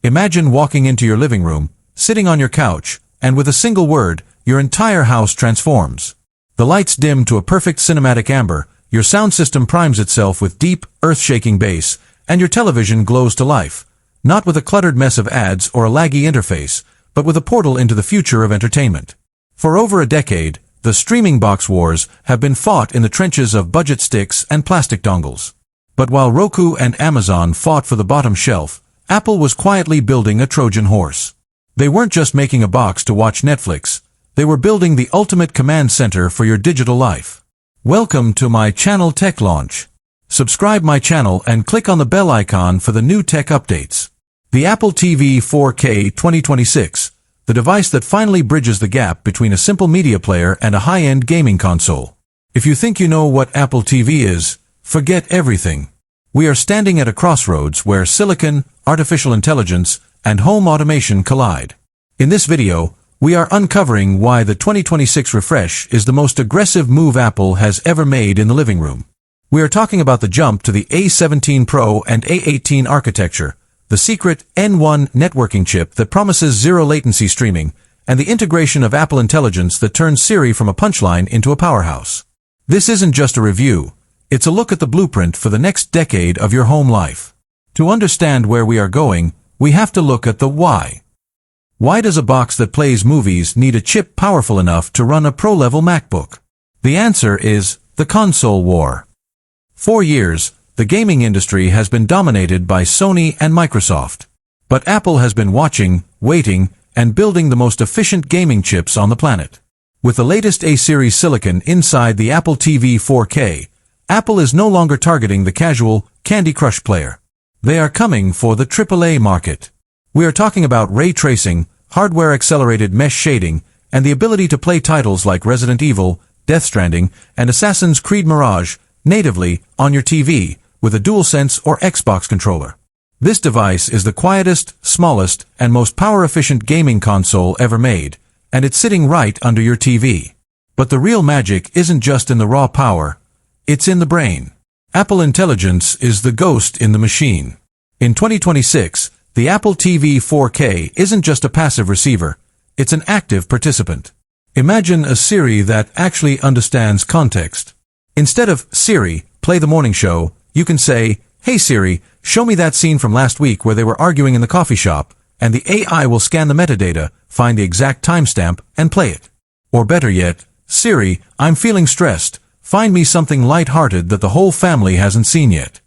Imagine walking into your living room, sitting on your couch, and with a single word, your entire house transforms. The lights dim to a perfect cinematic amber, your sound system primes itself with deep, earth-shaking bass, and your television glows to life, not with a cluttered mess of ads or a laggy interface, but with a portal into the future of entertainment. For over a decade, the streaming box wars have been fought in the trenches of budget sticks and plastic dongles. But while Roku and Amazon fought for the bottom shelf, Apple was quietly building a Trojan horse. They weren't just making a box to watch Netflix, they were building the ultimate command center for your digital life. Welcome to my channel Tech Launch. Subscribe my channel and click on the bell icon for the new tech updates. The Apple TV 4K 2026, the device that finally bridges the gap between a simple media player and a high-end gaming console. If you think you know what Apple TV is, forget everything. We are standing at a crossroads where silicon, artificial intelligence, and home automation collide. In this video, we are uncovering why the 2026 refresh is the most aggressive move Apple has ever made in the living room. We are talking about the jump to the A18 Pro and A18 architecture, the secret N1 networking chip that promises zero-latency streaming, and the integration of Apple Intelligence that turns Siri from a punchline into a powerhouse. This isn't just a review, it's a look at the blueprint for the next decade of your home life. To understand where we are going, we have to look at the why. Why does a box that plays movies need a chip powerful enough to run a pro-level MacBook? The answer is the console war. For years, the gaming industry has been dominated by Sony and Microsoft. But Apple has been watching, waiting, and building the most efficient gaming chips on the planet. With the latest A-series silicon inside the Apple TV 4K, Apple is no longer targeting the casual Candy Crush player. They are coming for the AAA market. We are talking about ray tracing, hardware-accelerated mesh shading, and the ability to play titles like Resident Evil, Death Stranding, and Assassin's Creed Mirage natively on your TV with a DualSense or Xbox controller. This device is the quietest, smallest, and most power-efficient gaming console ever made, and it's sitting right under your TV. But the real magic isn't just in the raw power, it's in the brain. Apple Intelligence is the ghost in the machine. In 2026, the Apple TV 4K isn't just a passive receiver, it's an active participant. Imagine a Siri that actually understands context. Instead of, "Siri, play the morning show," you can say, "Hey Siri, show me that scene from last week where they were arguing in the coffee shop," and the AI will scan the metadata, find the exact timestamp, and play it. Or better yet, "Siri, I'm feeling stressed. Find me something light-hearted that the whole family hasn't seen yet."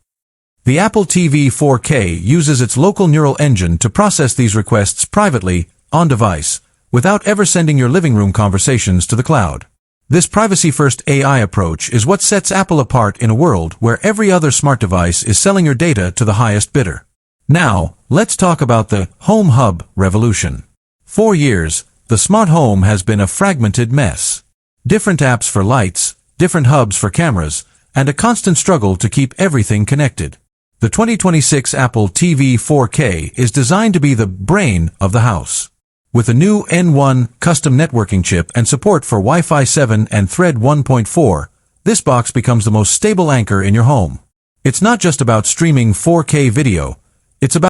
The Apple TV 4K uses its local neural engine to process these requests privately, on-device, without ever sending your living room conversations to the cloud. This privacy-first AI approach is what sets Apple apart in a world where every other smart device is selling your data to the highest bidder. Now, let's talk about the Home Hub revolution. For years, the smart home has been a fragmented mess. Different apps for lights, different hubs for cameras, and a constant struggle to keep everything connected. The 2026 Apple TV 4K is designed to be the brain of the house. With a new N1 custom networking chip and support for Wi-Fi 7 and Thread 1.4, this box becomes the most stable anchor in your home. It's not just about streaming 4K video, it's about